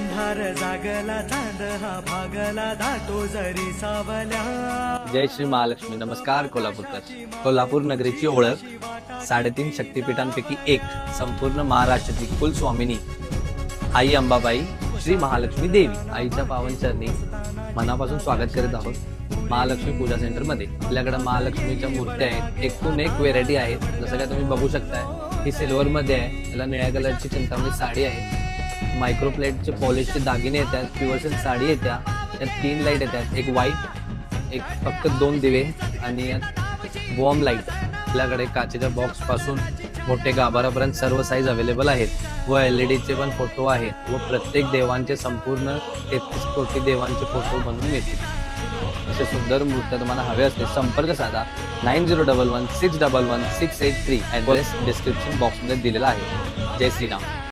अंधार जागला चांद हा भागला दाटो जरी सावल्या. जय श्री महालक्ष्मी. नमस्कार कोल्हापूरकर. कोल्हापूर नगरीची ओळख 3.5 शक्तिपीठांपैकी एक, संपूर्ण महाराष्ट्राची कुलस्वामिनी आई अंबाबाई श्री महालक्ष्मी देवी आईच्या पावन चरणी मनापासून स्वागत करीत आहोत. महालक्ष्मी पूजा सेंटर मध्ये आपल्याकडे महालक्ष्मीच्या मूर्त्या आहेत. एकूण एक व्हेरायटी आहेत. जसं काय तुम्ही बघू शकताय, ही सिल्वर मध्ये आहे. त्याला निळ्या कलरची चिंतामणी साडी आहे. मायक्रो प्लेटचे पॉलिशचे दागिने येतात. प्युअर सिल्क साडी येत्या. त्यात 3 लाईट येतात, एक व्हाईट, एक फक्त 2 दिवे आणि वॉर्म लाईट. आपल्याकडे काचेच्या बॉक्स पासून मोठे गाभारापर्यंत सर्व साईज अवेलेबल आहेत व LED चे पण फोटो आहेत व प्रत्येक देवांचे संपूर्ण 33 कोटी देवांचे फोटो बनवून मिळतील. असे सुंदर मूर्त्या तुम्हाला हवे असते संपर्क साधा 9011611683. ॲड्रेस डिस्क्रिप्शन बॉक्समध्ये दिलेला आहे. जय श्रीराम.